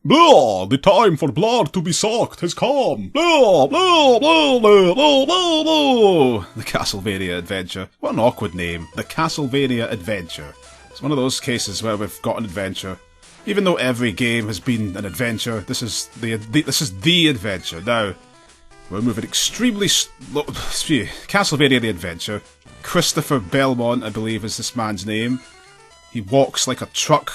Blah, the time for blood to be sucked has come. Blah, blah, blah, blah, blah, blah, blah. The Castlevania Adventure. What an awkward name. The Castlevania Adventure. It's one of those cases where we've got an adventure. Even though every game has been an adventure, this is the adventure. Now, we're moving extremely slow. Castlevania the Adventure. Christopher Belmont, I believe, is this man's name. He walks like a truck.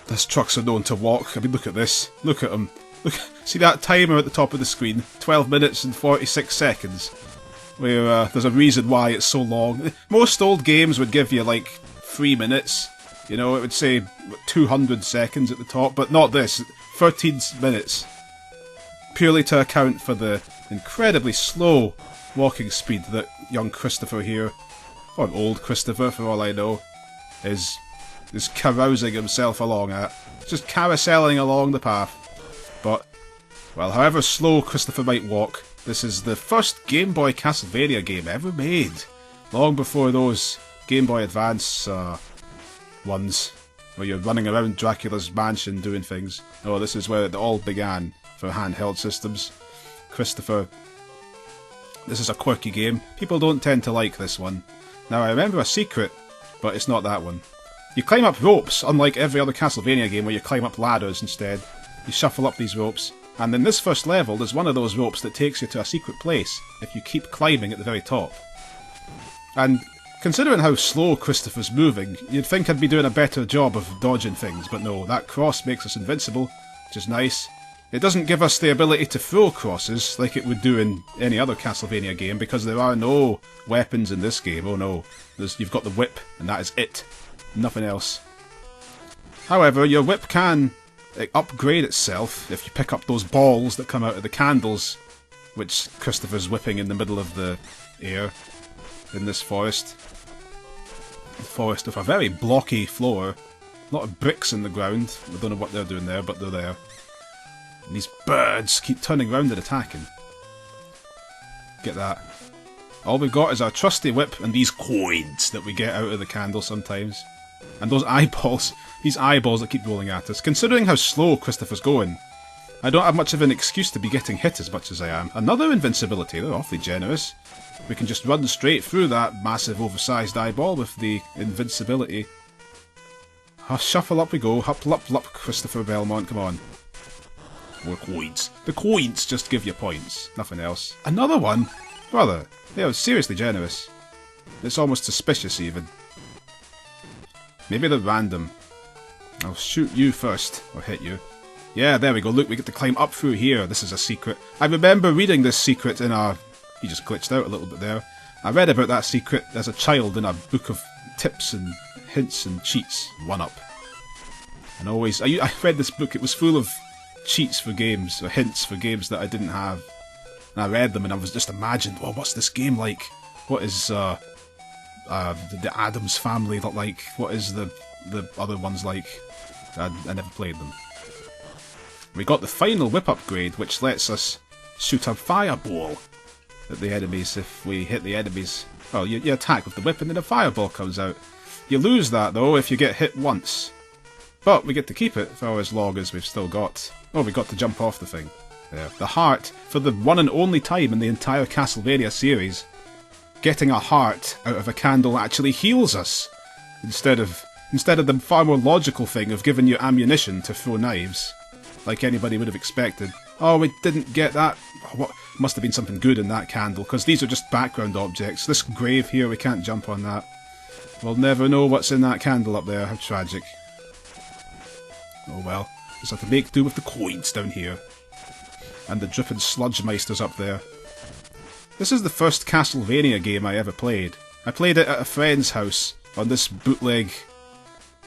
These trucks are known to walk. I mean, look at this. Look at him. Look, see that timer at the top of the screen? 12 minutes and 46 seconds. Where there's a reason why it's so long. Most old games would give you like 3 minutes. You know, it would say 200 seconds at the top, but not this. 13 minutes. Purely to account for the incredibly slow walking speed that young Christopher here, or old Christopher for all I know, is carousing himself along at. Just carouselling along the path. But, well, however slow Christopher might walk, this is the first Game Boy Castlevania game ever made. Long before those Game Boy Advance ones, where you're running around Dracula's mansion doing things. Oh, this is where it all began for handheld systems. Christopher. This is a quirky game. People don't tend to like this one. Now, I remember a secret, but it's not that one. You climb up ropes, unlike every other Castlevania game where you climb up ladders instead. You shuffle up these ropes, and in this first level there's one of those ropes that takes you to a secret place if you keep climbing at the very top. And considering how slow Christopher's moving, you'd think I'd be doing a better job of dodging things, but no, that cross makes us invincible, which is nice. It doesn't give us the ability to throw crosses like it would do in any other Castlevania game, because there are no weapons in this game, oh no. You've got the whip, and that is it. Nothing else. However, your whip can upgrade itself if you pick up those balls that come out of the candles, which Christopher's whipping in the middle of the air in this forest. A forest with a very blocky floor. A lot of bricks in the ground. I don't know what they're doing there, but they're there. And these birds keep turning round and attacking. Get that. All we've got is our trusty whip and these coins that we get out of the candle sometimes. And those eyeballs. These eyeballs that keep rolling at us. Considering how slow Christopher's going, I don't have much of an excuse to be getting hit as much as I am. Another invincibility. They're awfully generous. We can just run straight through that massive oversized eyeball with the invincibility. Shuffle up we go. Hup, lup, lup, Christopher Belmont, come on. More coins. The coins just give you points. Nothing else. Another one? Brother, they are seriously generous. It's almost suspicious even. Maybe they're random. I'll shoot you first, or hit you. Yeah, there we go. Look, we get to climb up through here. This is a secret. I remember reading this secret in a... He just glitched out a little bit there. I read about that secret as a child in a book of tips and hints and cheats. 1-Up. And always... I read this book. It was full of cheats for games, or hints for games that I didn't have. And I read them and I was just imagined, well, what's this game like? What is the Addams Family like? What is the other ones like? I never played them. We got the final whip upgrade, which lets us shoot a fireball at the enemies if we hit the enemies. Well, you attack with the whip and then a fireball comes out. You lose that though if you get hit once. But we get to keep it for as long as we've still got. Oh, we got to jump off the thing. There. The heart, for the one and only time in the entire Castlevania series, getting a heart out of a candle actually heals us. Instead of the far more logical thing of giving you ammunition to throw knives. Like anybody would have expected. Oh, we didn't get that. What? Must have been something good in that candle, because these are just background objects. This grave here, we can't jump on that. We'll never know what's in that candle up there. How tragic. Oh well. Just have to make do with the coins down here. And the dripping sludge meisters up there. This is the first Castlevania game I ever played. I played it at a friend's house on this bootleg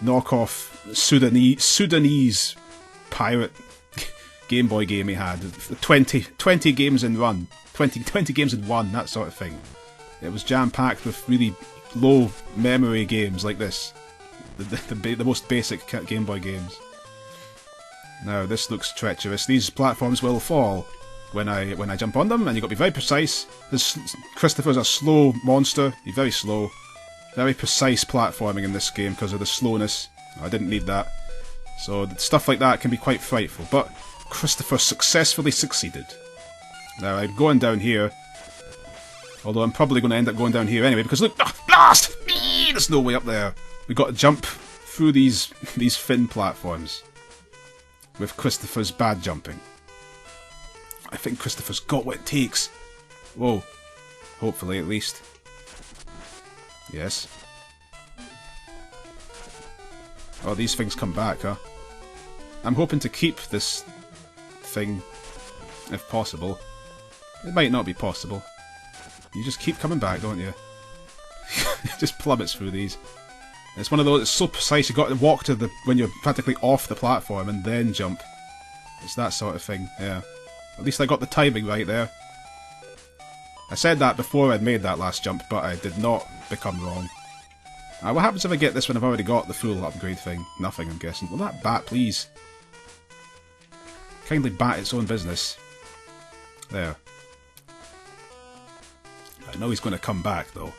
knockoff Sudanese pirate Game Boy game he had. 20 games in one. 20 games in one, that sort of thing. It was jam-packed with really low memory games like this. The most basic Game Boy games. Now this looks treacherous. These platforms will fall when I jump on them, and you've got to be very precise. Christopher's a slow monster. He's very slow. Very precise platforming in this game because of the slowness. I didn't need that. So stuff like that can be quite frightful, but Christopher successfully succeeded. Now I'm going down here, although I'm probably going to end up going down here anyway, because look, blast! There's no way up there. We've got to jump through these fin platforms with Christopher's bad jumping. I think Christopher's got what it takes. Whoa. Hopefully, at least. Yes. Oh, these things come back, huh? I'm hoping to keep this thing, if possible. It might not be possible. You just keep coming back, don't you? It just plummets through these. It's one of those, it's so precise, you've got to walk to the, when you're practically off the platform and then jump. It's that sort of thing, yeah. At least I got the timing right there. I said that before I'd made that last jump, but I did not become wrong. What happens if I get this when I've already got the full upgrade thing? Nothing, I'm guessing. Will that bat, please? Kindly bat its own business. There. I know he's going to come back, though.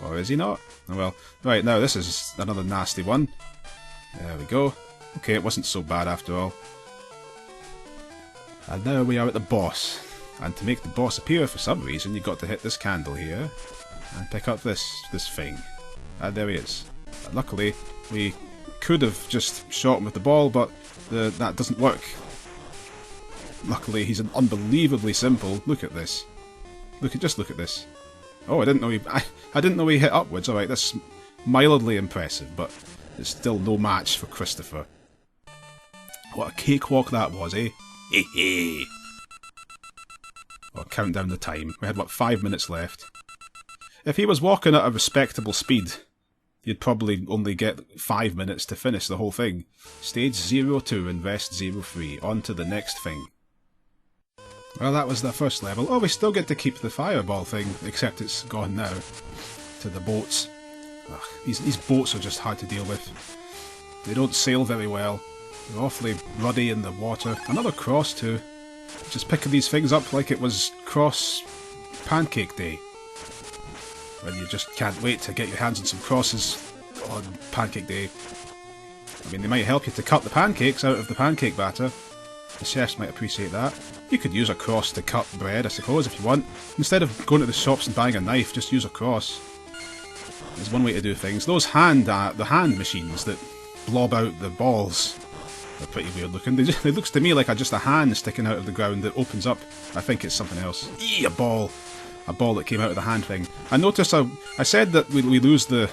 Or is he not? Oh well. Right, now this is another nasty one. There we go. Okay, it wasn't so bad after all. And now we are at the boss. And to make the boss appear for some reason, you've got to hit this candle here. And pick up this thing. And there he is. Luckily, we could have just shot him with the ball, but that doesn't work. Luckily, he's unbelievably simple. Look at this. Just look at this. Oh, I didn't know I didn't know he hit upwards. Alright, that's mildly impressive, but it's still no match for Christopher. What a cakewalk that was, eh? Hehe. I'll count down the time. We had, what, 5 minutes left. If he was walking at a respectable speed, you'd probably only get 5 minutes to finish the whole thing. Stage 02, Invest 03. On to the next thing. Well, that was the first level. Oh, we still get to keep the fireball thing, except it's gone now. To the boats. Ugh, these boats are just hard to deal with. They don't sail very well. They're awfully ruddy in the water. Another cross too. Just picking these things up like it was cross pancake day. When you just can't wait to get your hands on some crosses on pancake day. I mean, they might help you to cut the pancakes out of the pancake batter. The chefs might appreciate that. You could use a cross to cut bread, I suppose, if you want. Instead of going to the shops and buying a knife, just use a cross. There's one way to do things. Those the hand machines that blob out the balls are pretty weird looking. It looks to me like just a hand sticking out of the ground that opens up. I think it's something else. Eee, a ball that came out of the hand thing. I noticed I said that we lose the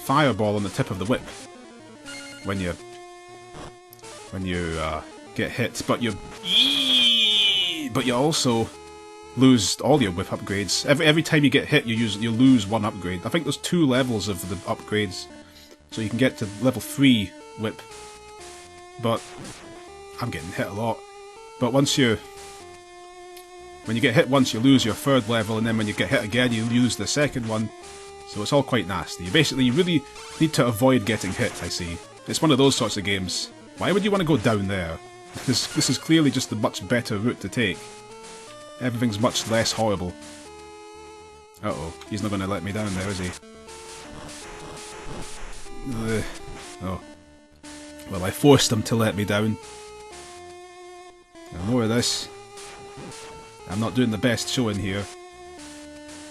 fireball on the tip of the whip when you get hit, but you also lose all your whip upgrades. Every time you get hit, you lose one upgrade. I think there's 2 levels of the upgrades, so you can get to level 3 whip. But I'm getting hit a lot. But when you get hit once, you lose your 3rd level, and then when you get hit again, you lose the 2nd one. So it's all quite nasty. You really need to avoid getting hit, I see. It's one of those sorts of games. Why would you want to go down there? This is clearly just a much better route to take. Everything's much less horrible. Uh-oh, he's not going to let me down there, is he? Oh. Well, I forced him to let me down. Now, more of this. I'm not doing the best showing here.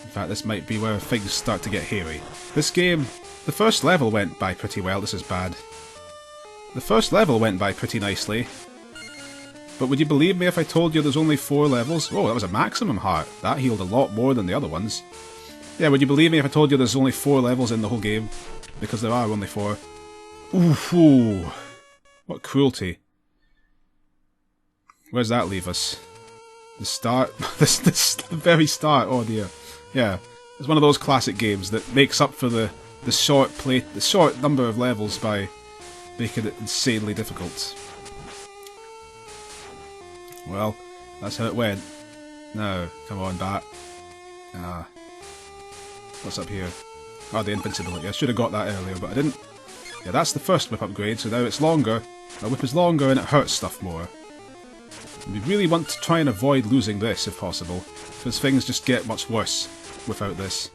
In fact, this might be where things start to get hairy. This game, the first level went by pretty well. This is bad. The first level went by pretty nicely. But would you believe me if I told you there's only 4 levels? Oh, that was a maximum heart. That healed a lot more than the other ones. Yeah, would you believe me if I told you there's only 4 levels in the whole game? Because there are only 4. Ooh. What cruelty. Where's that leave us? The start? the very start, oh dear. Yeah, it's one of those classic games that makes up for the short number of levels by making it insanely difficult. Well, that's how it went. Now, come on, bat. What's up here? Oh, the invincibility. I should have got that earlier, but I didn't. Yeah, that's the first whip upgrade, so now it's longer. My whip is longer and it hurts stuff more. And we really want to try and avoid losing this, if possible, because things just get much worse without this.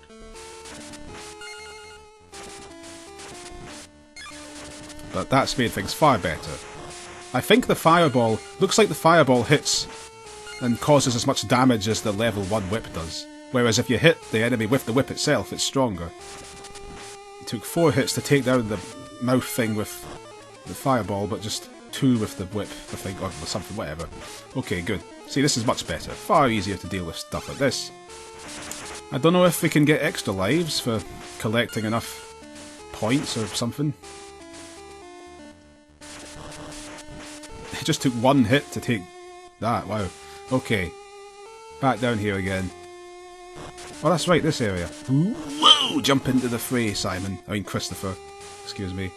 but that's made things far better. I think the fireball... looks like the fireball hits and causes as much damage as the level 1 whip does. Whereas if you hit the enemy with the whip itself, it's stronger. It took 4 hits to take down the mouth thing with the fireball, but just 2 with the whip, I think, or something, whatever. Okay, good. See, this is much better. Far easier to deal with stuff like this. I don't know if we can get extra lives for collecting enough points or something. It just took 1 hit to take that, wow. Okay. Back down here again. Oh, that's right, this area. Whoa! Jump into the fray, Simon. I mean, Christopher. Excuse me.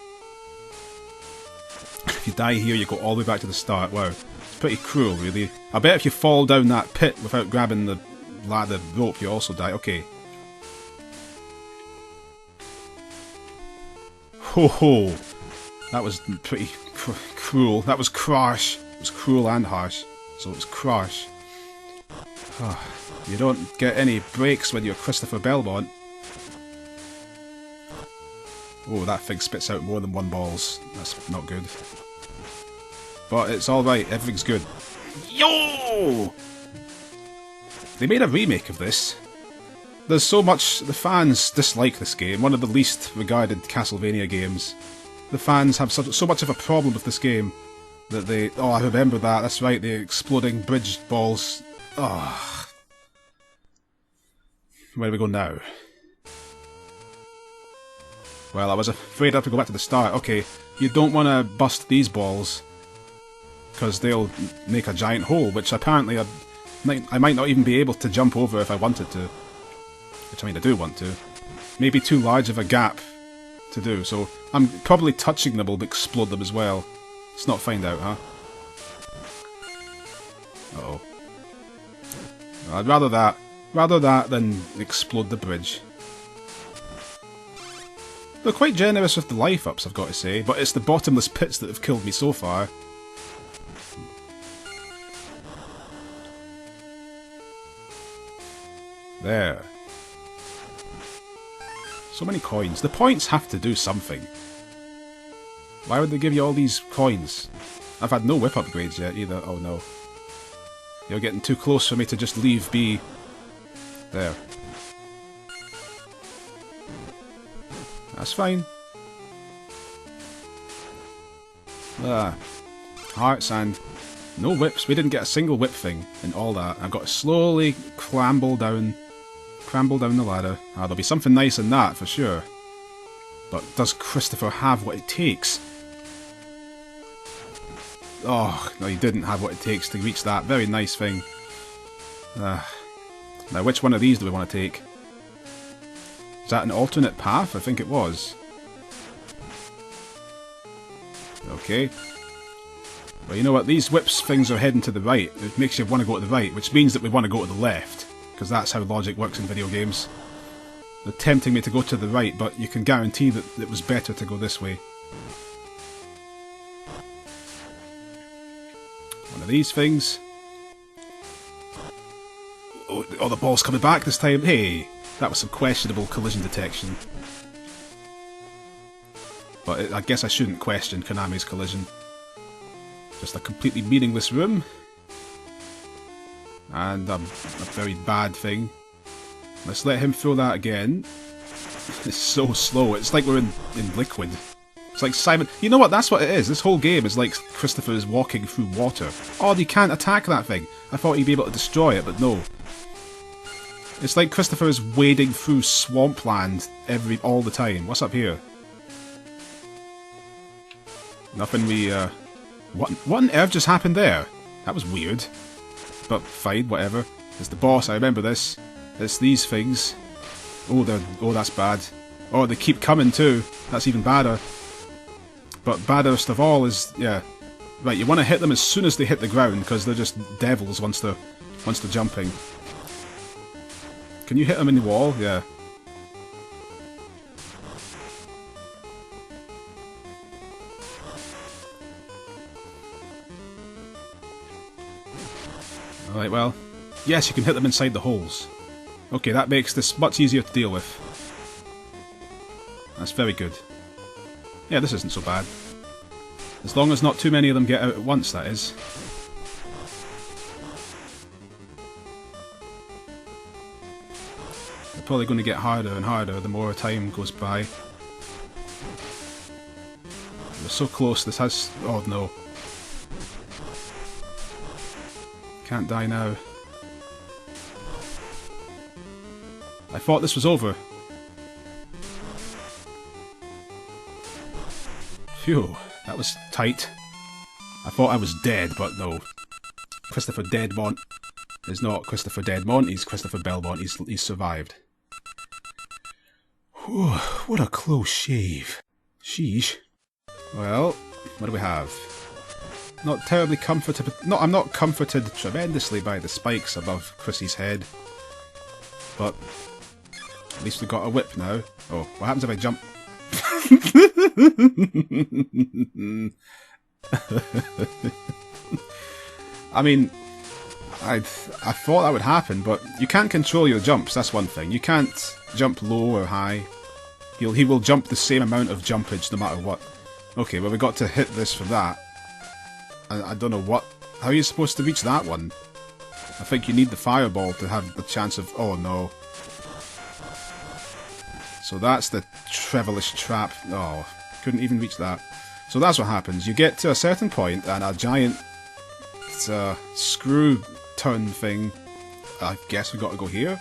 If you die here, you go all the way back to the start. Wow. It's pretty cruel, really. I bet if you fall down that pit without grabbing the ladder rope, you also die. Okay. Ho ho! That was pretty cruel. That was harsh. It was cruel and harsh. So it was harsh. You don't get any breaks when you're Christopher Belmont. Oh, that thing spits out more than 1 balls. That's not good. But it's alright, everything's good. Yo! They made a remake of this. There's so much... the fans dislike this game, one of the least regarded Castlevania games. The fans have so much of a problem with this game that they... oh, I remember that, that's right, the exploding bridge balls. Oh. Where do we go now? Well, I was afraid I have to go back to the start. Okay, you don't want to bust these balls, because they'll make a giant hole, which apparently I might not even be able to jump over if I wanted to. Which, I mean, I do want to. Maybe too large of a gap to do, so I'm probably touching them will explode them as well. Let's not find out, huh? Uh-oh. I'd rather that than explode the bridge. They're quite generous with the life ups, I've got to say, but it's the bottomless pits that have killed me so far. There. So many coins. The points have to do something. Why would they give you all these coins? I've had no whip upgrades yet either. Oh no. You're getting too close for me to just leave be. There. That's fine. Ah. Hearts and no whips. We didn't get a single whip thing and all that. I've got to slowly cramble down the ladder. Ah, there'll be something nice in that for sure. But does Christopher have what it takes? Oh, no, he didn't have what it takes to reach that very nice thing. Now, which one of these do we want to take? Is that an alternate path? I think it was. Okay. Well, you know what? These whips things are heading to the right. It makes you want to go to the right, which means that we want to go to the left. Because that's how logic works in video games. They're tempting me to go to the right, but you can guarantee that it was better to go this way. One of these things. Oh, the ball's coming back this time. Hey, that was some questionable collision detection. But I guess I shouldn't question Konami's collision. Just a completely meaningless room. And a very bad thing. Let's let him throw that again. It's so slow. It's like we're in liquid. It's like Simon... You know what? That's what it is. This whole game is like Christopher is walking through water. Oh, you can't attack that thing. I thought he'd be able to destroy it, but no. It's like Christopher is wading through swampland all the time. What's up here? Nothing we... What on earth just happened there? That was weird. But fine, whatever. It's the boss, I remember this. It's these things. Oh, that's bad. Oh, they keep coming too. That's even badder. But baddest of all is, yeah. Right, you want to hit them as soon as they hit the ground, because they're just devils once they're jumping. Can you hit them in the wall? Yeah. Alright, well, yes, you can hit them inside the holes. Okay, that makes this much easier to deal with. That's very good. Yeah, this isn't so bad. As long as not too many of them get out at once, that is. They're probably going to get harder and harder the more time goes by. We're so close, this has... oh no. Can't die now. I thought this was over. Phew, that was tight. I thought I was dead, but no. Christopher Deadmont is not Christopher Deadmont, he's Christopher Belmont, he's survived. Whew, what a close shave. Sheesh. Well, what do we have? Not terribly comforted. No, I'm not comforted tremendously by the spikes above Chrissy's head. But at least we got a whip now. Oh, what happens if I jump? I mean, I thought that would happen, but you can't control your jumps, that's one thing. You can't jump low or high. He will jump the same amount of jumpage no matter what. Okay, well we got to hit this for that. I don't know what... how are you supposed to reach that one? I think you need the fireball to have the chance of... oh no. So that's the Trevelish trap. Oh, couldn't even reach that. So that's what happens. You get to a certain point and a giant screw turn thing. I guess we got to go here?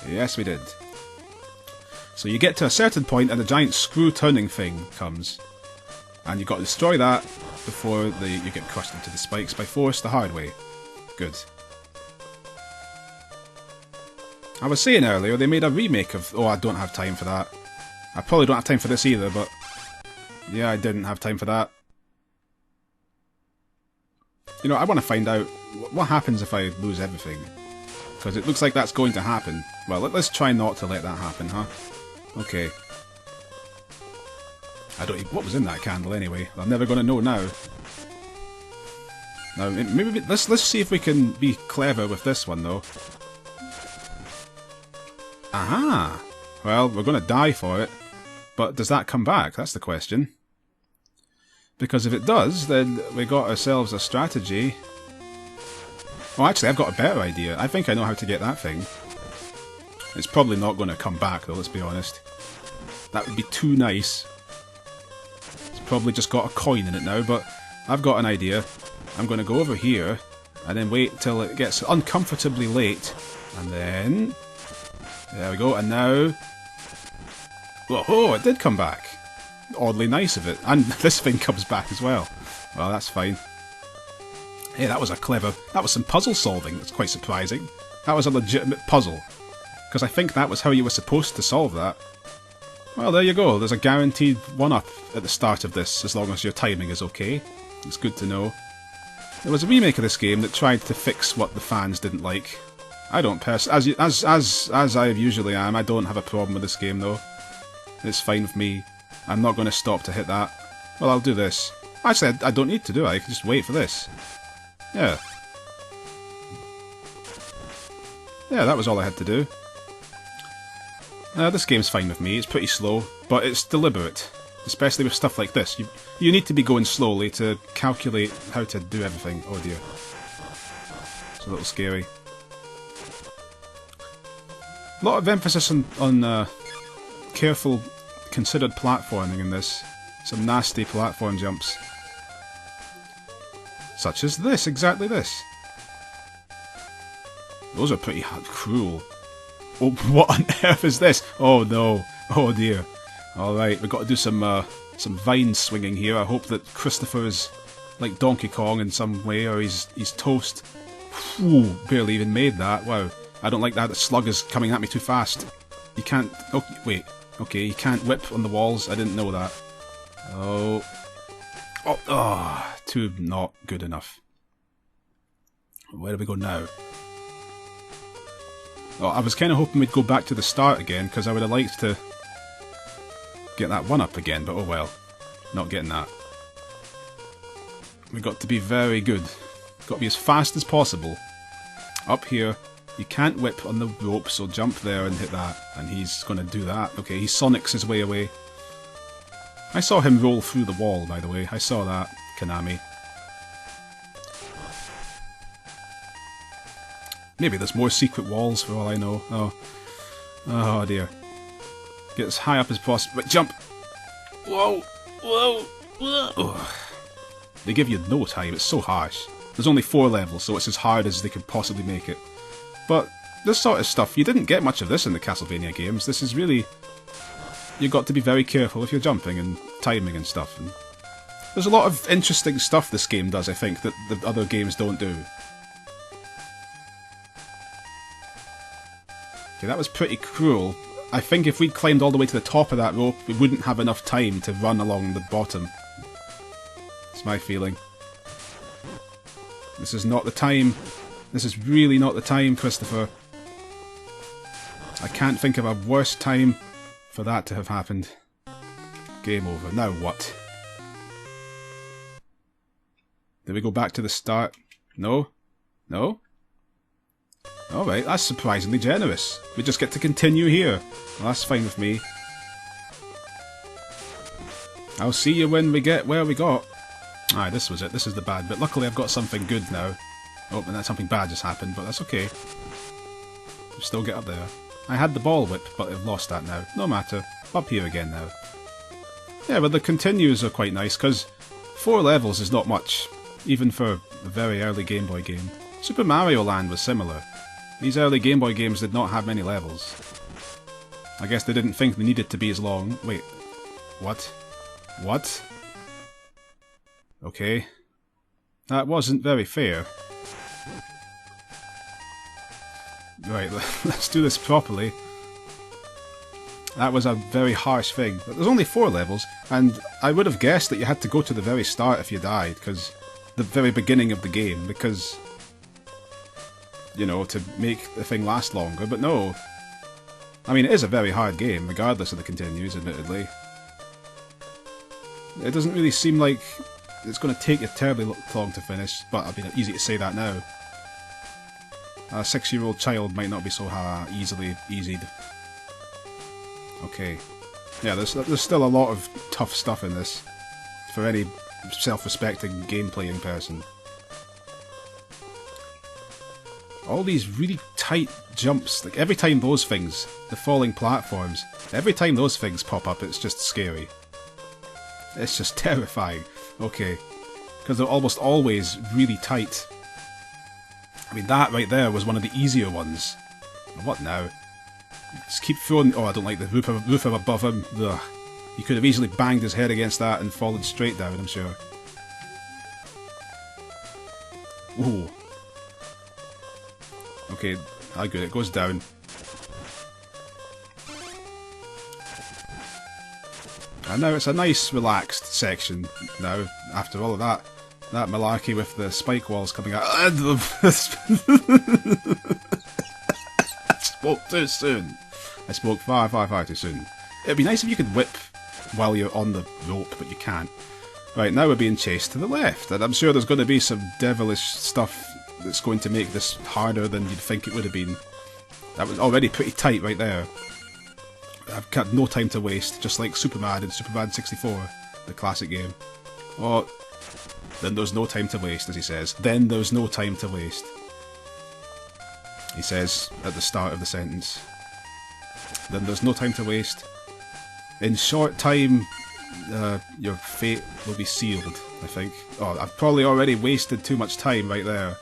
Yes, we did. So you get to a certain point and a giant screw turning thing comes. And you've got to destroy that before you get crushed into the spikes by force the hard way. Good. I was saying earlier, they made a remake of... oh, I don't have time for that. I probably don't have time for this either, but... yeah, I didn't have time for that. You know, I want to find out what happens if I lose everything. Because it looks like that's going to happen. Well, let's try not to let that happen, huh? Okay. I don't even... what was in that candle anyway? I'm never going to know now. Now, maybe... let's see if we can be clever with this one, though. Aha! Well, we're going to die for it. But does that come back? That's the question. Because if it does, then we got ourselves a strategy. Oh, actually, I've got a better idea. I think I know how to get that thing. It's probably not going to come back, though, let's be honest. That would be too nice. It's probably just got a coin in it now, but I've got an idea. I'm going to go over here, and then wait till it gets uncomfortably late. And then... there we go, and now... whoa, it did come back. Oddly nice of it. And this thing comes back as well. Well, that's fine. Hey, that was a clever... that was some puzzle solving. That's quite surprising. That was a legitimate puzzle. Because I think that was how you were supposed to solve that. Well, there you go. There's a guaranteed one-up at the start of this, as long as your timing is okay. It's good to know. There was a remake of this game that tried to fix what the fans didn't like. I don't personally... as I usually am, I don't have a problem with this game, though. It's fine with me. I'm not going to stop to hit that. Well, I'll do this. Actually, I don't need to do it. I can just wait for this. Yeah. Yeah, that was all I had to do. This game's fine with me. It's pretty slow, but it's deliberate. Especially with stuff like this. You need to be going slowly to calculate how to do everything. Oh dear. It's a little scary. A lot of emphasis on careful, considered platforming in this. Some nasty platform jumps. Such as this, exactly this. Those are pretty cruel. Oh, what on earth is this? Oh no. Oh dear. Alright, we've got to do some vine swinging here. I hope that Christopher is like Donkey Kong in some way, or he's toast. Whew, barely even made that. Wow. I don't like that. The slug is coming at me too fast. You can't... oh, wait. Okay, you can't whip on the walls. I didn't know that. Oh. Oh, oh, too not good enough. Where do we go now? Oh, I was kind of hoping we'd go back to the start again, because I would have liked to get that one up again, but oh well. Not getting that. We've got to be very good. Got to be as fast as possible. Up here. You can't whip on the rope, so jump there and hit that. And he's going to do that. Okay, he Sonics his way away. I saw him roll through the wall, by the way. I saw that, Konami. Maybe there's more secret walls for all I know. Oh dear. Get as high up as possible. Right, jump! Whoa! Whoa! Whoa! They give you no time, it's so harsh. There's only 4 levels, so it's as hard as they could possibly make it. But this sort of stuff, you didn't get much of this in the Castlevania games. This is really... You've got to be very careful if you're jumping and timing and stuff. And there's a lot of interesting stuff this game does, I think, that the other games don't do. Okay, that was pretty cruel. I think if we'd climbed all the way to the top of that rope, we wouldn't have enough time to run along the bottom. It's my feeling. This is not the time. This is really not the time, Christopher. I can't think of a worse time for that to have happened. Game over. Now what? Did we go back to the start? No? No? Alright, that's surprisingly generous. We just get to continue here. Well, that's fine with me. I'll see you when we get where we got. Aye, this was it. This is the bad bit. Luckily I've got something good now. Oh, and something bad just happened, but that's okay. We'll still get up there. I had the ball whip, but I've lost that now. No matter. Up here again now. Yeah, but the continues are quite nice, because 4 levels is not much, even for a very early Game Boy game. Super Mario Land was similar. These early Game Boy games did not have many levels. I guess they didn't think they needed to be as long. Wait. What? What? Okay. That wasn't very fair. Right, let's do this properly. That was a very harsh thing. But there's only 4 levels, and I would have guessed that you had to go to the very start if you died, because the very beginning of the game, because, you know, to make the thing last longer, but no. I mean, it is a very hard game, regardless of the continues, admittedly. It doesn't really seem like it's going to take you terribly long to finish, but I mean, easy to say that now. A 6-year-old child might not be so easily easied. Okay. Yeah, there's still a lot of tough stuff in this, for any self-respecting game-playing person. All these really tight jumps, like every time those things, the falling platforms, every time those things pop up, it's just scary. It's just terrifying. Okay. Because they're almost always really tight. I mean, that right there was one of the easier ones. What now? Just keep throwing... Oh, I don't like the roof above him. Ugh. He could have easily banged his head against that and fallen straight down, I'm sure. Ooh. Okay, how good. It goes down. And now it's a nice, relaxed section now, after all of that. That malarkey with the spike walls coming out. I spoke too soon. I spoke far, far, far too soon. It'd be nice if you could whip while you're on the rope, but you can't. Right, now we're being chased to the left, and I'm sure there's going to be some devilish stuff that's going to make this harder than you'd think it would have been. That was already pretty tight right there. I've got no time to waste, just like Superman in Superman 64, the classic game. Oh, then there's no time to waste, as he says. Then there's no time to waste. He says at the start of the sentence. Then there's no time to waste. In short time, your fate will be sealed, I think. Oh, I've probably already wasted too much time right there.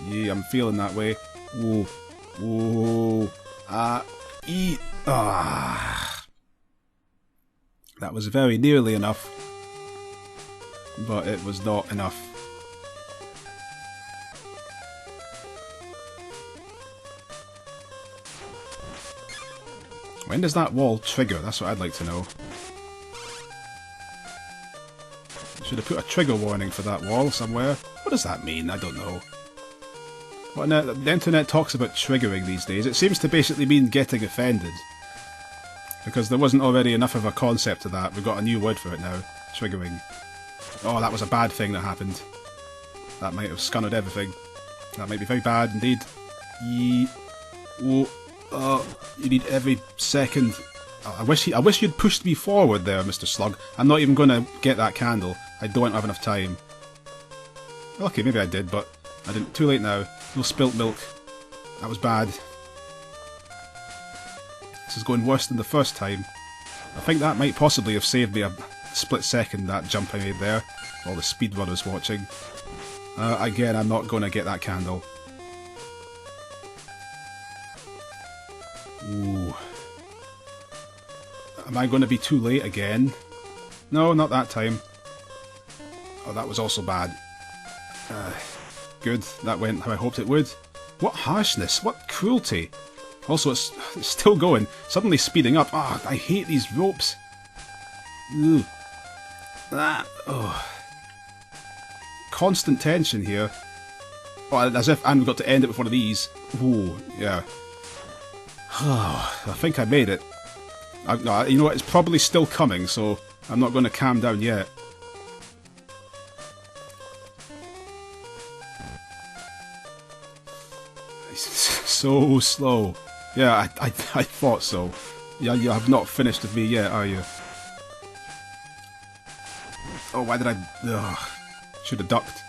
Yeah, I'm feeling that way. Whoa. Whoa. Eat. Ah. That was very nearly enough. But it was not enough. When does that wall trigger? That's what I'd like to know. Should have put a trigger warning for that wall somewhere. What does that mean? I don't know. Well, the internet talks about triggering these days. It seems to basically mean getting offended. Because there wasn't already enough of a concept of that. We've got a new word for it now. Triggering. Oh, that was a bad thing that happened. That might have scunnered everything. That might be very bad indeed. Oh, you need every second I wish you'd pushed me forward there, Mr. Slug. I'm not even going to get that candle. I don't have enough time. Okay, maybe I did, but I didn't. Too late now. No spilt milk. That was bad. This is going worse than the first time. I think that might possibly have saved me a split second, that jump I made there, while the speedrunners watching. Again, I'm not going to get that candle. Ooh. Am I going to be too late again? No, not that time. Oh, that was also bad. Good, that went how I hoped it would. What harshness, what cruelty. Also, it's still going, suddenly speeding up. Ah, I hate these ropes. Ooh. Oh. Constant tension here. Oh, as if I've got to end it with one of these. Ooh, yeah. I think I made it. No, you know what, it's probably still coming, so I'm not going to calm down yet. It's so slow. Yeah, I thought so. Yeah, you have not finished with me yet, are you? Oh, why did I... Ugh. Should have ducked.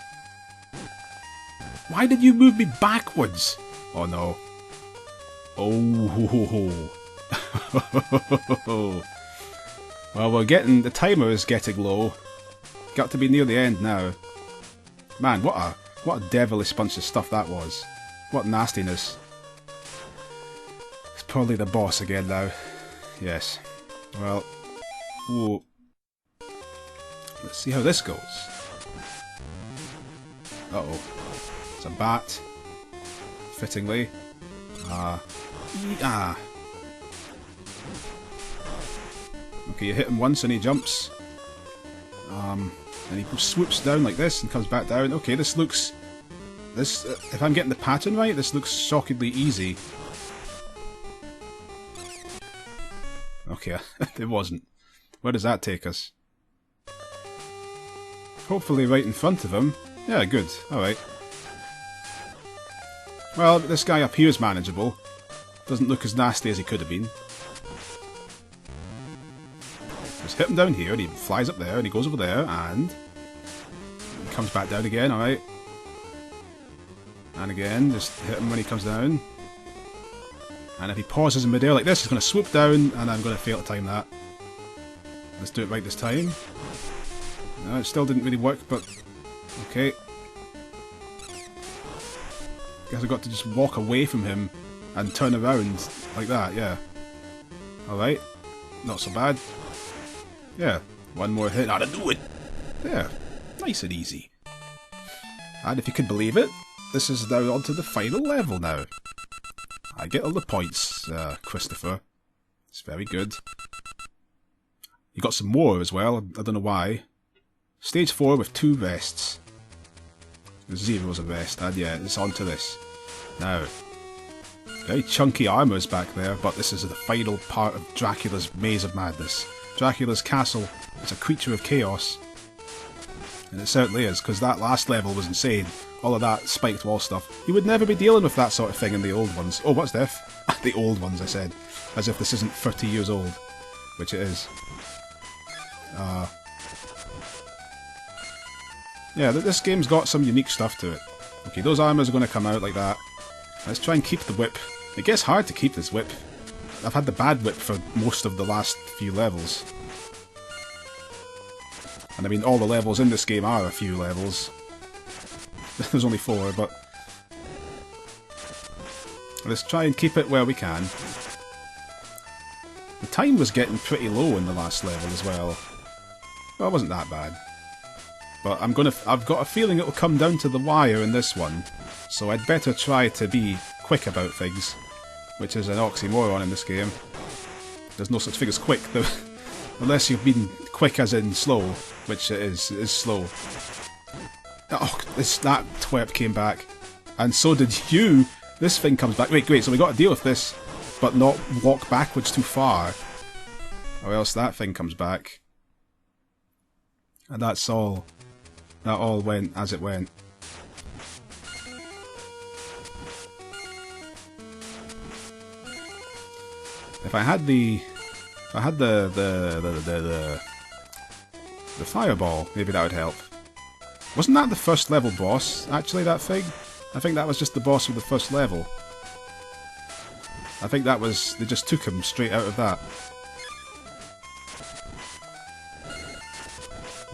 Why did you move me backwards? Oh no. Oh. Well, we're getting... The timer is getting low. Got to be near the end now. Man, what a devilish bunch of stuff that was. What nastiness. It's probably the boss again now. Yes. Well... Whoa. Let's see how this goes. Uh-oh. It's a bat. Fittingly. Okay, you hit him once and he jumps. And he swoops down like this and comes back down. Okay, this looks... if I'm getting the pattern right, this looks shockingly easy. Okay, it wasn't. Where does that take us? Hopefully right in front of him. Yeah, good. Alright. Well, this guy up here is manageable. Doesn't look as nasty as he could have been. Just hit him down here, and he flies up there, and he goes over there, and... he comes back down again, alright. And again, just hit him when he comes down. And if he pauses in midair like this, he's going to swoop down, and I'm going to fail to time that. Let's do it right this time. No, it still didn't really work, but... okay. Guess I got to just walk away from him and turn around like that, yeah. Alright. Not so bad. Yeah. One more hit. I'd do it! Yeah. Nice and easy. And if you could believe it, this is now on to the final level now. I get all the points, Christopher. It's very good. You got some more as well, I don't know why. Stage 4 with 2 rests. 0's a rest, and yeah, it's on to this. Now, very chunky armours back there, but this is the final part of Dracula's Maze of Madness. Dracula's castle is a creature of chaos. And it certainly is, because that last level was insane. All of that spiked wall stuff. You would never be dealing with that sort of thing in the old ones. Oh, what's this? The old ones, I said. As if this isn't 30 years old. Which it is. Yeah, this game's got some unique stuff to it. Okay, those armors are going to come out like that. Let's try and keep the whip. It gets hard to keep this whip. I've had the bad whip for most of the last few levels. And I mean, all the levels in this game are a few levels. There's only 4, but... let's try and keep it where we can. The time was getting pretty low in the last level as well. Well, it wasn't that bad. But I've got a feeling it'll come down to the wire in this one, so I'd better try to be quick about things, which is an oxymoron in this game. There's no such thing as quick, though, unless you've been quick as in slow, which it is slow. Oh, that twerp came back, and so did you. This thing comes back. Wait, great, so we got to deal with this, but not walk backwards too far, or else that thing comes back. And that's all. That all went as it went. If I had the If I had the fireball, maybe that would help. Wasn't that the first level boss, actually, that thing? I think that was just the boss of the first level. I think that was... they just took him straight out of that.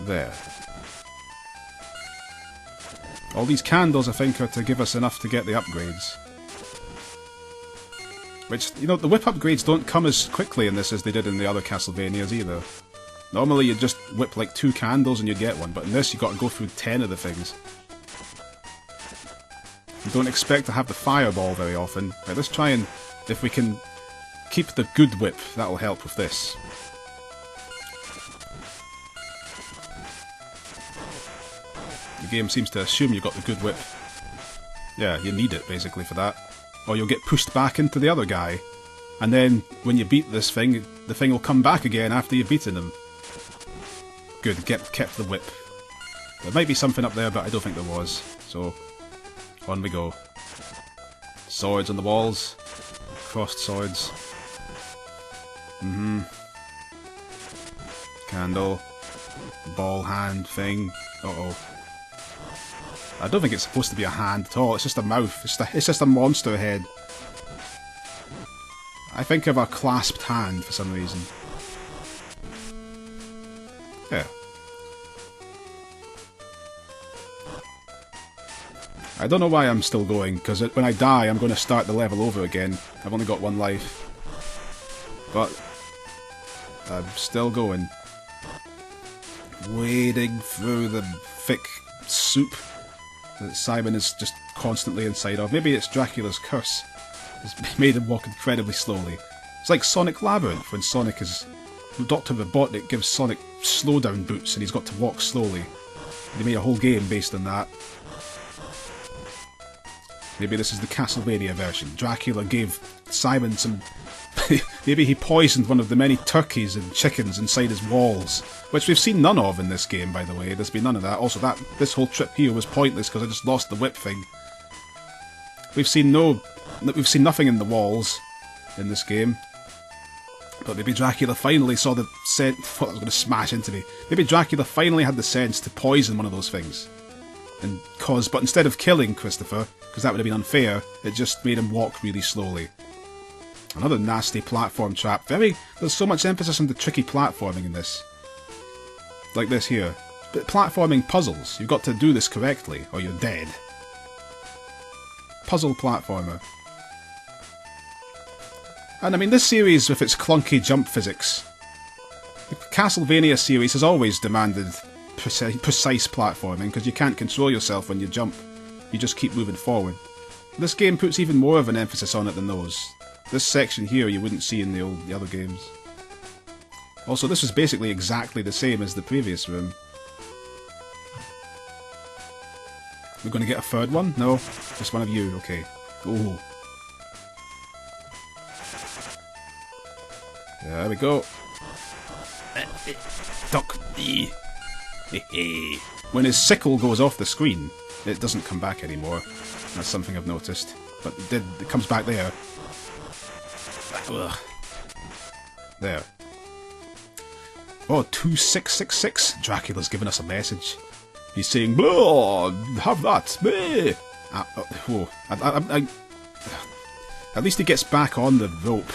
There. All these candles, I think, are to give us enough to get the upgrades. Which, you know, the whip upgrades don't come as quickly in this as they did in the other Castlevanias either. Normally you'd just whip like 2 candles and you'd get one, but in this you've got to go through 10 of the things. You don't expect to have the fireball very often. Right, let's try and, if we can keep the good whip, that'll help with this. The game seems to assume you've got the good whip. Yeah, you need it basically for that. Or you'll get pushed back into the other guy. And then, when you beat this thing, the thing will come back again after you've beaten him. Good, kept the whip. There might be something up there, but I don't think there was. So, on we go. Swords on the walls. Crossed swords. Candle. Ball hand thing. Uh-oh. I don't think it's supposed to be a hand at all, it's just a mouth. It's just a monster head. I think of a clasped hand for some reason. Yeah. I don't know why I'm still going, because when I die I'm going to start the level over again. I've only got 1 life. But I'm still going. Wading through the thick soup that Simon is just constantly inside of. Maybe it's Dracula's curse. It's made him walk incredibly slowly. It's like Sonic Labyrinth, when Sonic is... Dr. Robotnik gives Sonic slowdown boots and he's got to walk slowly. They made a whole game based on that. Maybe this is the Castlevania version. Dracula gave Simon some... Maybe he poisoned one of the many turkeys and chickens inside his walls. Which we've seen none of in this game, by the way. There's been none of that. Also, this whole trip here was pointless because I just lost the whip thing. We've seen nothing in the walls in this game. But maybe Dracula finally saw the sense... I thought that was going to smash into me. Maybe Dracula finally had the sense to poison one of those things. But instead of killing Christopher, because that would have been unfair, it just made him walk really slowly. Another nasty platform trap. There's so much emphasis on the tricky platforming in this. Like this here. But platforming puzzles. You've got to do this correctly, or you're dead. Puzzle platformer. And I mean, this series with its clunky jump physics. The Castlevania series has always demanded precise platforming, because you can't control yourself when you jump. You just keep moving forward. This game puts even more of an emphasis on it than those. This section here you wouldn't see in the other games. Also, this was basically exactly the same as the previous room. We're going to get a third one? No? Just one of you, okay. Ooh. There we go. Duck. When his sickle goes off the screen, it doesn't come back anymore. That's something I've noticed. But it comes back there. Ugh. There. Oh, 2666. Dracula's given us a message. He's saying, "Blah, have that." At least he gets back on the rope.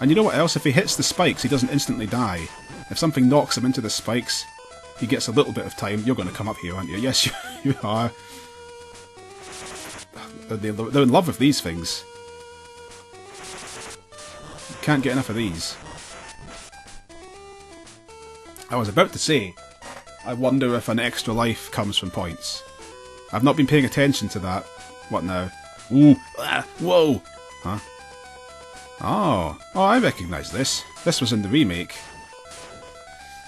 And you know what else? If he hits the spikes, he doesn't instantly die. If something knocks him into the spikes, he gets a little bit of time. You're going to come up here, aren't you? Yes, you are. They're in love with these things. Can't get enough of these. I was about to say, I wonder if an extra life comes from points. I've not been paying attention to that. What now? Ooh! Ah, whoa! Huh? Oh, I recognise this. This was in the remake.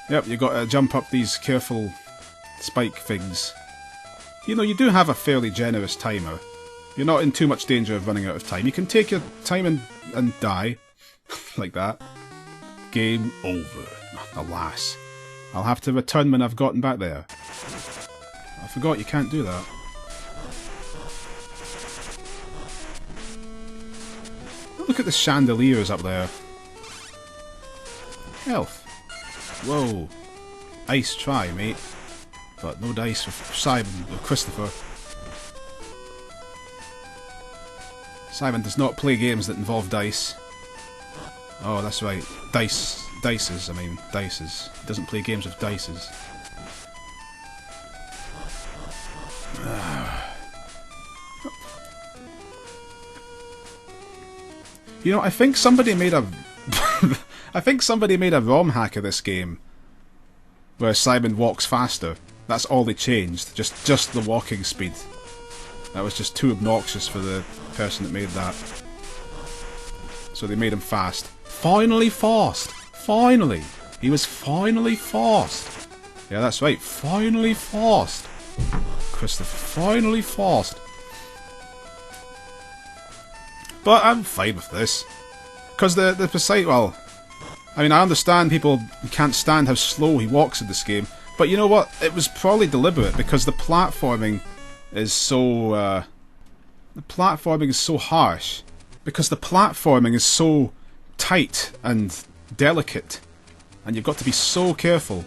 Yep, you got to jump up these careful spike things. You know, you do have a fairly generous timer. You're not in too much danger of running out of time. You can take your time and die. Like that. Game over. Alas. I'll have to return when I've gotten back there. I forgot you can't do that. Look at the chandeliers up there. Health. Whoa. Ice try, mate. But no dice for Simon or Christopher. Simon does not play games that involve dice. Oh, that's right. Dices. He doesn't play games with dices. You know, I think somebody made a... I think somebody made a ROM hack of this game where Simon walks faster. That's all they changed. Just the walking speed. That was just too obnoxious for the person that made that. So they made him fast. Finally fast! Finally! He was finally fast! Yeah, that's right. Finally fast! Christopher, finally fast! But I'm fine with this. Because the precise... Well, I mean, I understand people can't stand how slow he walks in this game. But you know what? It was probably deliberate because the platforming is so... the platforming is so harsh. Because the platforming is so tight and delicate. And you've got to be so careful.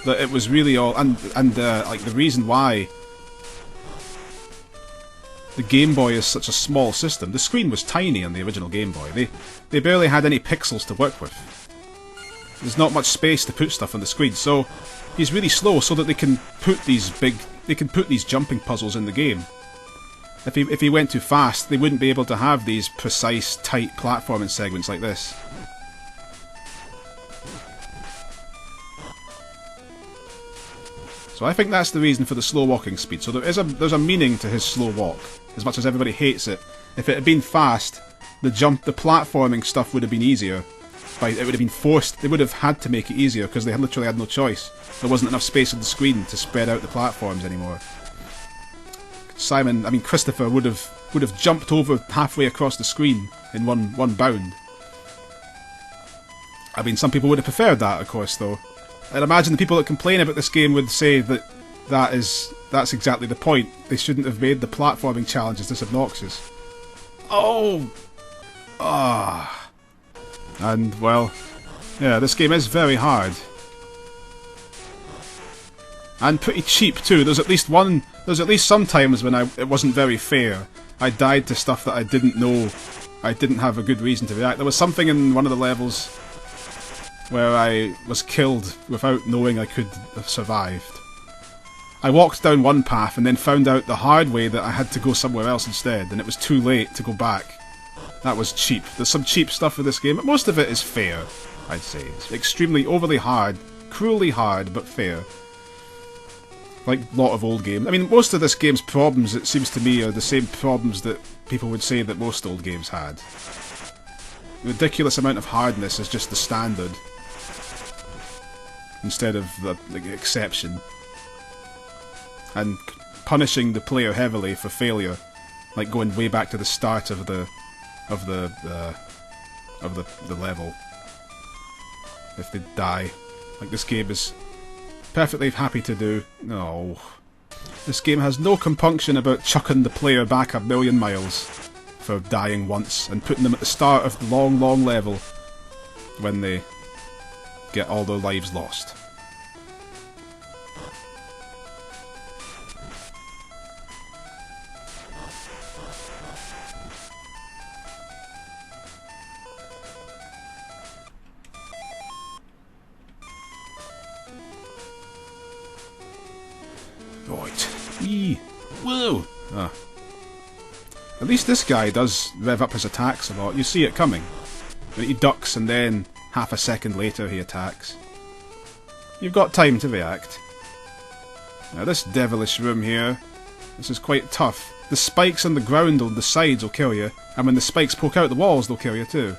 That it was really all... And like, the reason why the Game Boy is such a small system. The screen was tiny on the original Game Boy. They barely had any pixels to work with. There's not much space to put stuff on the screen, so he's really slow so that they can put these jumping puzzles in the game. If he went too fast, they wouldn't be able to have these precise, tight platforming segments like this. So I think that's the reason for the slow walking speed. So there's a meaning to his slow walk, as much as everybody hates it. If it had been fast, the platforming stuff would have been easier. It would have been forced. They would have had to make it easier because they literally had no choice. There wasn't enough space on the screen to spread out the platforms anymore. Christopher would have jumped over halfway across the screen in one bound. I mean, some people would have preferred that, of course, though. I'd imagine the people that complain about this game would say that that's exactly the point. They shouldn't have made the platforming challenges this obnoxious. Oh! Ah. And, well, yeah, this game is very hard. And pretty cheap, too. There's at least some times when it wasn't very fair. I died to stuff that I didn't know. I didn't have a good reason to react. There was something in one of the levels where I was killed without knowing I could have survived. I walked down one path and then found out the hard way that I had to go somewhere else instead, and it was too late to go back. That was cheap. There's some cheap stuff in this game, but most of it is fair, I'd say. It's extremely overly hard, cruelly hard, but fair. Like a lot of old games. I mean, most of this game's problems, it seems to me, are the same problems that people would say that most old games had. The ridiculous amount of hardness is just the standard, instead of the exception. And punishing the player heavily for failure, like going way back to the start of the level. If they die, like this game is perfectly happy to do. No, this game has no compunction about chucking the player back 1,000,000 miles for dying once and putting them at the start of the long, long level when they get all their lives lost. Right. Whee! Whoa! Ah. At least this guy does rev up his attacks a lot. You see it coming. He ducks and then half a second later he attacks. You've got time to react. Now this devilish room here, this is quite tough. The spikes on the ground on the sides will kill you, and when the spikes poke out the walls they'll kill you too.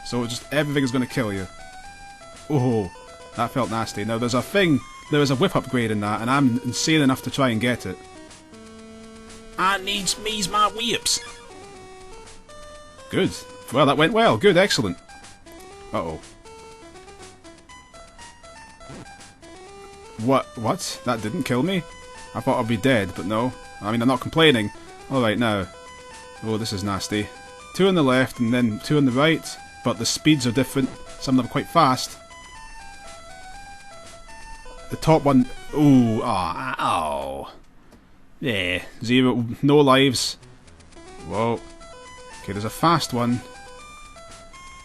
So just everything is going to kill you. Oh, that felt nasty. Now there is a whip upgrade in that, and I'm insane enough to try and get it. I needs me's my whips. Good. Well, that went well. Good, excellent. Uh-oh. What? That didn't kill me? I thought I'd be dead, but no. I mean, I'm not complaining. Alright, now. Oh, this is nasty. 2 on the left, and then 2 on the right, but the speeds are different. Some of them are quite fast. The top one... Ooh, ow. Yeah, 0, no lives. Whoa. Okay, there's a fast one.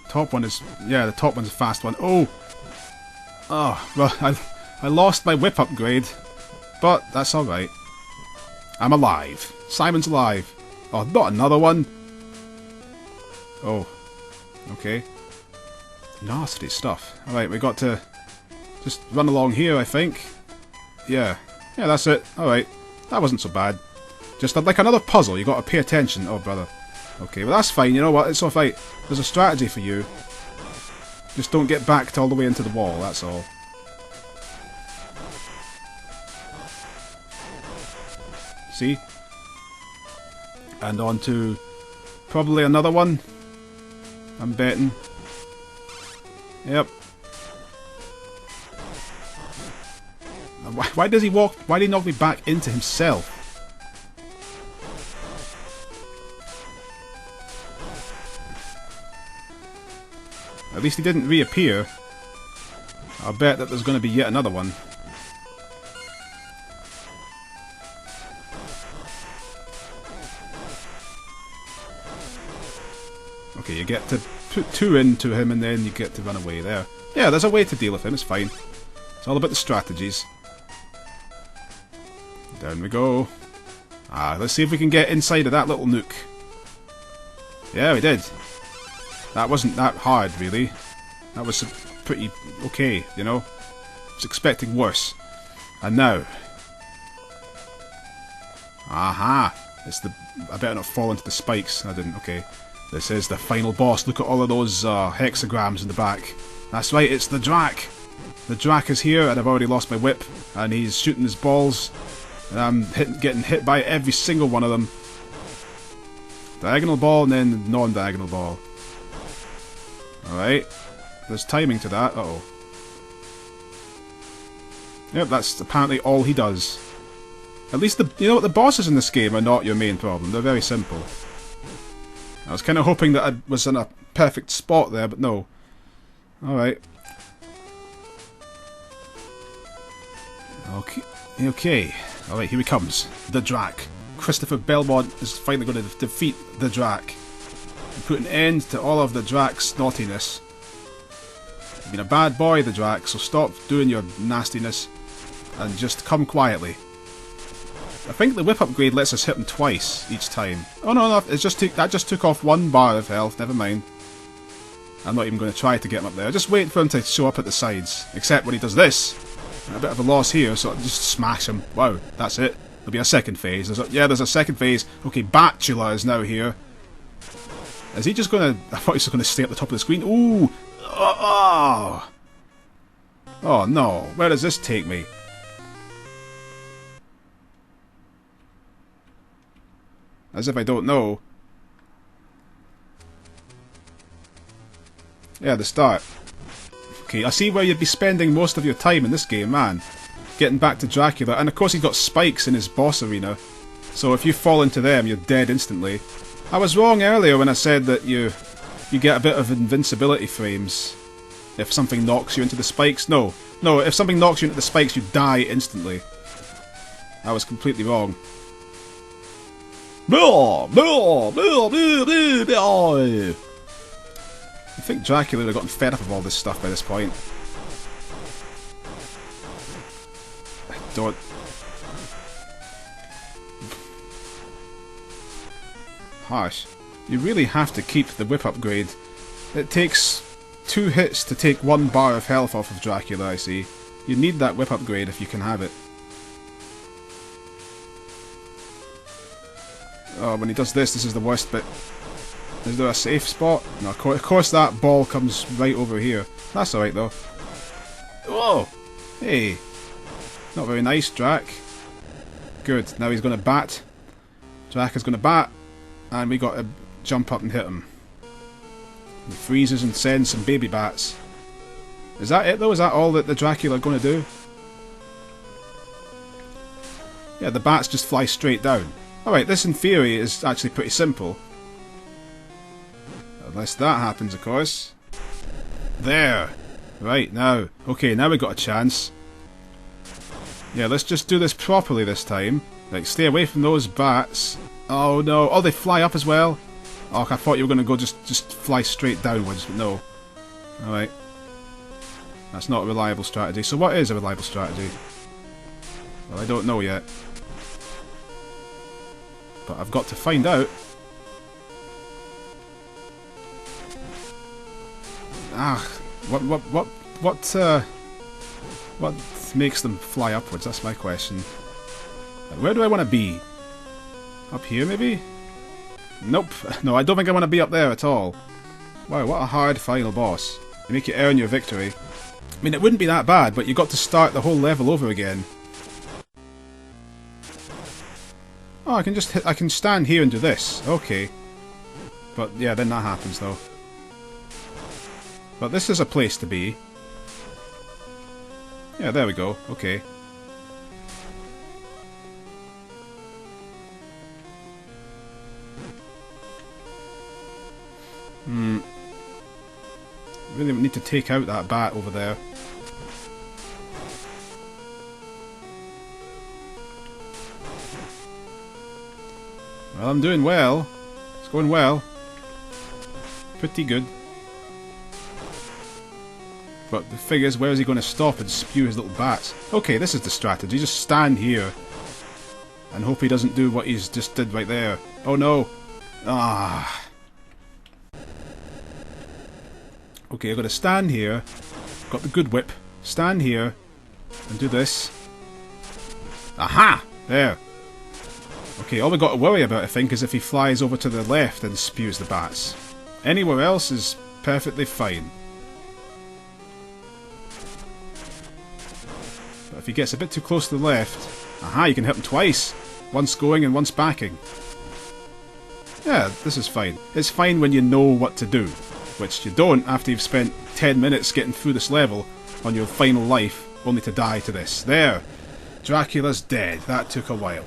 Top one is... Yeah, the top one's a fast one. Oh! Oh, well, I lost my whip upgrade. But that's alright. I'm alive. Simon's alive. Oh, not another one. Oh. Okay. Nasty stuff. Alright, we got to just run along here, I think. Yeah. Yeah, that's it. Alright. That wasn't so bad. Just like another puzzle, you got to pay attention. Oh, brother. Okay, well that's fine. You know what? It's alright. There's a strategy for you. Just don't get backed all the way into the wall, that's all. See? And on to probably another one. I'm betting. Yep. Why does he walk? Why did he knock me back into himself? At least he didn't reappear. I'll bet that there's going to be yet another one. Okay, you get to put 2 into him and then you get to run away there. Yeah, there's a way to deal with him, it's fine. It's all about the strategies. Down we go. Let's see if we can get inside of that little nook. Yeah, we did. That wasn't that hard, really. That was pretty okay, you know. I was expecting worse. And now... Aha! It's the... I better not fall into the spikes. I didn't, okay. This is the final boss. Look at all of those hexagrams in the back. That's right, it's the Drac. The Drac is here, and I've already lost my whip. And he's shooting his balls. And I'm getting hit by every single one of them. Diagonal ball, and then non-diagonal ball. Alright. There's timing to that. Uh-oh. Yep, that's apparently all he does. At least you know what, the bosses in this game are not your main problem. They're very simple. I was kind of hoping that I was in a perfect spot there, but no. Alright. Okay. Alright, here he comes. The Drac. Christopher Belmont is finally going to defeat the Drac. And put an end to all of the Drac's naughtiness. You've been a bad boy, the Drac, so stop doing your nastiness and just come quietly. I think the whip upgrade lets us hit him twice each time. Oh no, it's that just took off 1 bar of health, never mind. I'm not even going to try to get him up there. Just wait for him to show up at the sides. Except when he does this. A bit of a loss here, so I'll just smash him. Wow, that's it. There'll be a second phase. There's a second phase. Okay, Batula is now here. Is he just going to... I thought he was going to stay at the top of the screen. Ooh! Oh no, where does this take me? As if I don't know. Yeah, the start. Okay, I see where you'd be spending most of your time in this game, man. Getting back to Dracula, and of course he's got spikes in his boss arena. So if you fall into them, you're dead instantly. I was wrong earlier when I said that you get a bit of invincibility frames if something knocks you into the spikes. No, if something knocks you into the spikes, you die instantly. I was completely wrong. I think Dracula would have gotten fed up of all this stuff by this point. Don't... Harsh. You really have to keep the whip upgrade. It takes 2 hits to take 1 bar of health off of Dracula, I see. You need that whip upgrade if you can have it. Oh, when he does this is the worst bit. Is there a safe spot? No, of course that ball comes right over here. That's alright though. Whoa! Hey! Not very nice, Drac. Good, now he's going to bat. Drac is going to bat. And we got to jump up and hit him. He freezes and sends some baby bats. Is that it though? Is that all that the Dracula are going to do? Yeah, the bats just fly straight down. Alright, this in theory is actually pretty simple. Unless that happens, of course. There. Right, now. Okay, now we got a chance. Yeah, let's just do this properly this time. Like, stay away from those bats. Oh no. Oh, they fly up as well. Oh, I thought you were going to go just fly straight downwards, but no. Alright. That's not a reliable strategy. So what is a reliable strategy? Well, I don't know yet. But I've got to find out. Ah, what makes them fly upwards? That's my question. Where do I want to be? Up here, maybe? Nope. No, I don't think I want to be up there at all. Wow, what a hard final boss. You make you earn your victory. I mean, it wouldn't be that bad, but you got to start the whole level over again. Oh, I can stand here and do this. Okay. But yeah, then that happens though. But this is a place to be. Yeah, there we go. Okay. Really need to take out that bat over there. Well, I'm doing well. It's going well. Pretty good. But the thing is, where is he going to stop and spew his little bats? Okay, this is the strategy. Just stand here and hope he doesn't do what he's just did right there. Oh no! Ah. Okay, I've got to stand here. Got the good whip. Stand here and do this. Aha! There. Okay, all we've got to worry about, I think, is if he flies over to the left and spews the bats. Anywhere else is perfectly fine. But if he gets a bit too close to the left... Aha, you can hit him twice! Once going and once backing. Yeah, this is fine. It's fine when you know what to do. Which you don't after you've spent 10 minutes getting through this level on your final life, only to die to this. There! Dracula's dead. That took a while.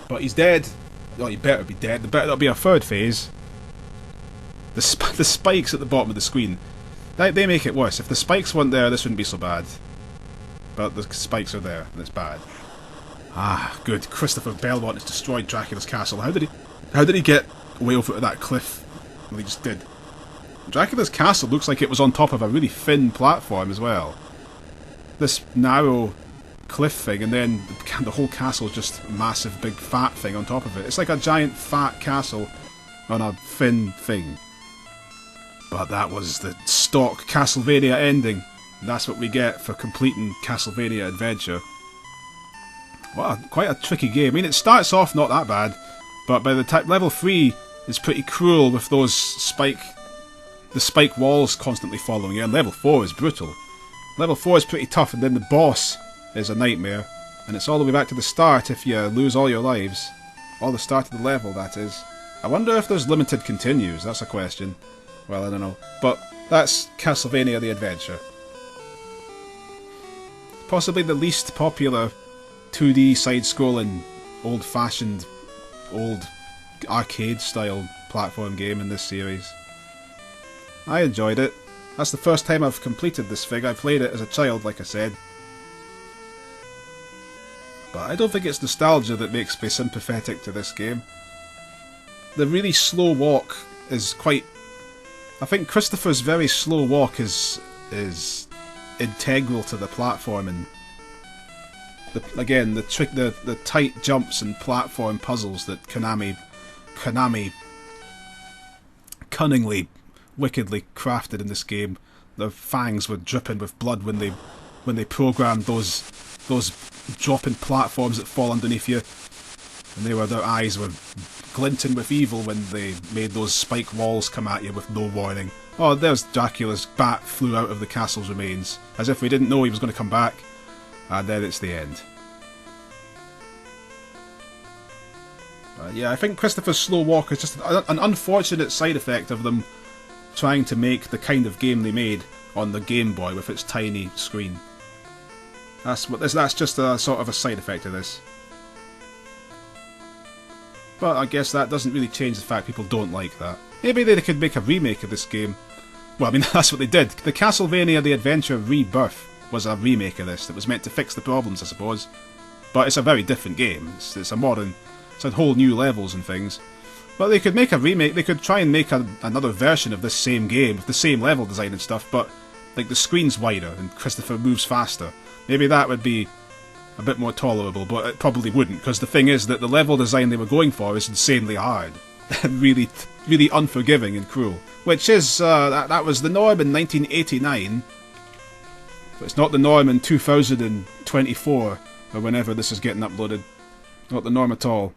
But he's dead. Oh, he better be dead. That'll be our third phase. The spikes at the bottom of the screen, they make it worse. If the spikes weren't there, this wouldn't be so bad. But the spikes are there, and it's bad. Ah, good. Christopher Belmont has destroyed Dracula's castle. How did he get way over that cliff? Well, he just did. Dracula's castle looks like it was on top of a really thin platform as well. This narrow cliff thing, and then the whole castle is just a massive big fat thing on top of it. It's like a giant fat castle on a thin thing. But that was the stock Castlevania ending. That's what we get for completing Castlevania Adventure. Well, quite a tricky game. I mean, it starts off not that bad, but by the time level 3 is pretty cruel with those the spike walls constantly following you, and level 4 is brutal. Level 4 is pretty tough, and then the boss is a nightmare, and it's all the way back to the start if you lose all your lives. All the start of the level, that is. I wonder if there's limited continues, that's a question. Well, I don't know. But that's Castlevania the Adventure. Possibly the least popular 2D side-scrolling, old-fashioned, old arcade-style platform game in this series. I enjoyed it. That's the first time I've completed this thing. I played it as a child, like I said. But I don't think it's nostalgia that makes me sympathetic to this game. The really slow walk is quite... I think Christopher's very slow walk is integral to the platform, and again, the tight jumps and platform puzzles that Konami cunningly, wickedly crafted in this game. Their fangs were dripping with blood when they programmed those dropping platforms that fall underneath you, and their eyes were glinting with evil when they made those spike walls come at you with no warning. Oh, there's Dracula's bat flew out of the castle's remains, as if we didn't know he was going to come back, and then it's the end. Yeah, I think Christopher's slow walk is just an unfortunate side effect of them trying to make the kind of game they made on the Game Boy with its tiny screen. That's just a sort of a side effect of this. But I guess that doesn't really change the fact people don't like that. Maybe they could make a remake of this game Well, I mean, that's what they did. The Castlevania The Adventure Rebirth was a remake of this that was meant to fix the problems, I suppose. But it's a very different game. It's a modern... It's a whole new levels and things. But they could make a remake, they could try and make another version of this same game, with the same level design and stuff, but like the screen's wider and Christopher moves faster. Maybe that would be a bit more tolerable, but it probably wouldn't, because the thing is that the level design they were going for is insanely hard. really unforgiving and cruel. Which is, that was the norm in 1989, but it's not the norm in 2024, or whenever this is getting uploaded. Not the norm at all.